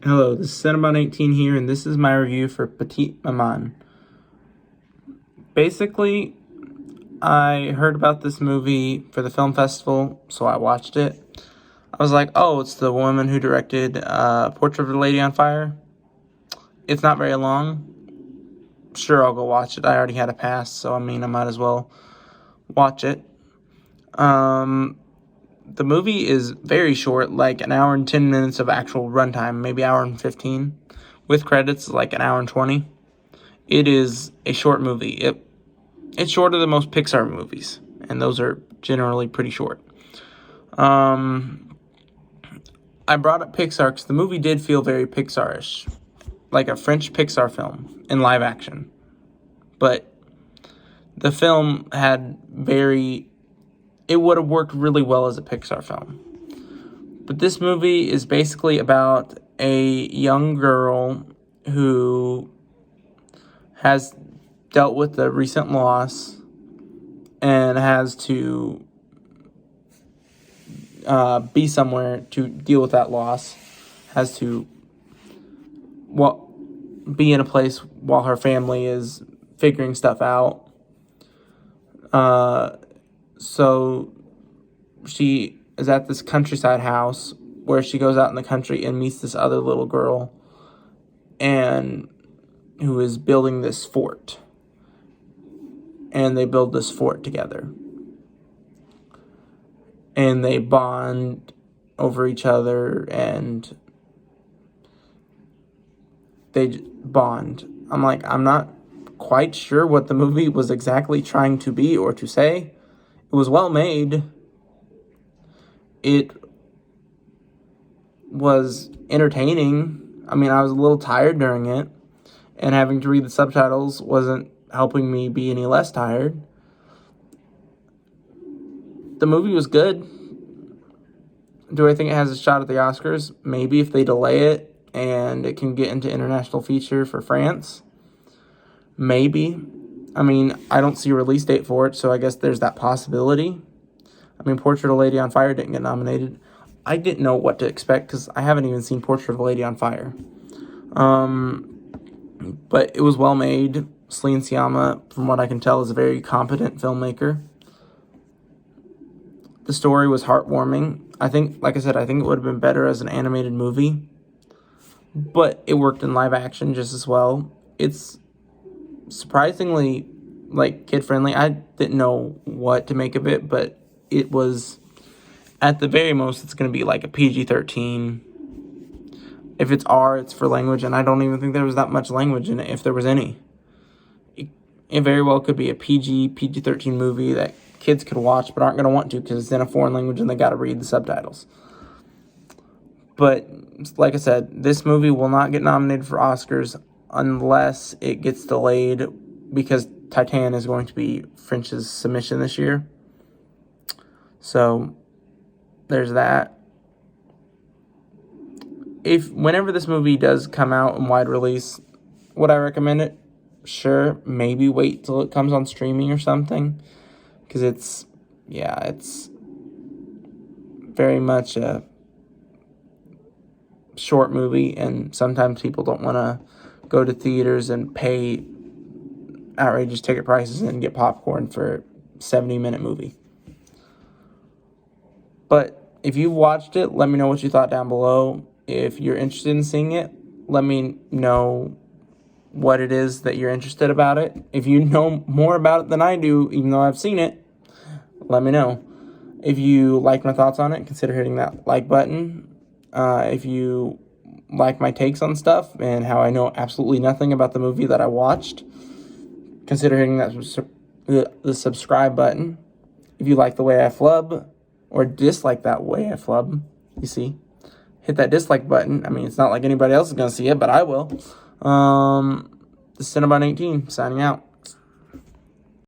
Hello, this is Cinnabon 18 here, and this is my review for Petite Maman. Basically, I heard about this movie for the film festival, so I watched it. I was like, oh, it's the woman who directed Portrait of a Lady on Fire. It's not very long. Sure, I'll go watch it. I already had a pass, so I might as well watch it. The movie is very short, like an hour and 10 minutes of actual runtime, maybe hour and 15. With credits, like an hour and 20. It is a short movie. It's shorter than most Pixar movies, and those are generally pretty short. I brought up Pixar because the movie did feel very Pixar-ish, like a French Pixar film in live action. But the film it would have worked really well as a Pixar film. But this movie is basically about a young girl who has dealt with a recent loss and has to be somewhere to deal with that loss, has to be in a place while her family is figuring stuff out. So she is at this countryside house where she goes out in the country and meets this other little girl and who is building this fort. And they build this fort together. And they bond over each other and they bond. I'm not quite sure what the movie was exactly trying to be or to say. It was well made. It was entertaining. I was a little tired during it, and having to read the subtitles wasn't helping me be any less tired. The movie was good. Do I think it has a shot at the Oscars? Maybe, if they delay it and it can get into international feature for France. Maybe. I don't see a release date for it, so I guess there's that possibility. Portrait of a Lady on Fire didn't get nominated. I didn't know what to expect because I haven't even seen Portrait of a Lady on Fire. But it was well made. Céline Sciamma, from what I can tell, is a very competent filmmaker. The story was heartwarming. I think it would have been better as an animated movie. But it worked in live action just as well. It's surprisingly kid-friendly. I didn't know what to make of it, but it was, at the very most, it's going to be like a PG-13. If it's R, it's for language, and I don't even think there was that much language in it, if there was any. It very well could be a PG-13 movie that kids could watch but aren't going to want to because it's in a foreign language and they got to read the subtitles. But, like I said, this movie will not get nominated for Oscars unless it gets delayed because Titan is going to be French's submission this year. So, there's that. Whenever this movie does come out in wide release, would I recommend it? Sure. Maybe wait till it comes on streaming or something. Because it's very much a short movie, and sometimes people don't want to go to theaters and pay outrageous ticket prices and get popcorn for a 70-minute movie. But if you watched it, let me know what you thought down below. If you're interested in seeing it, let me know what it is that you're interested about it. If you know more about it than I do, even though I've seen it, let me know. If you like my thoughts on it, consider hitting that like button. If you like my takes on stuff and how I know absolutely nothing about the movie that I watched, consider hitting the subscribe button. If you like the way I flub, or dislike that way I flub, you see, hit that dislike button. It's not like anybody else is going to see it, but I will. This is Cinnabon 18, signing out.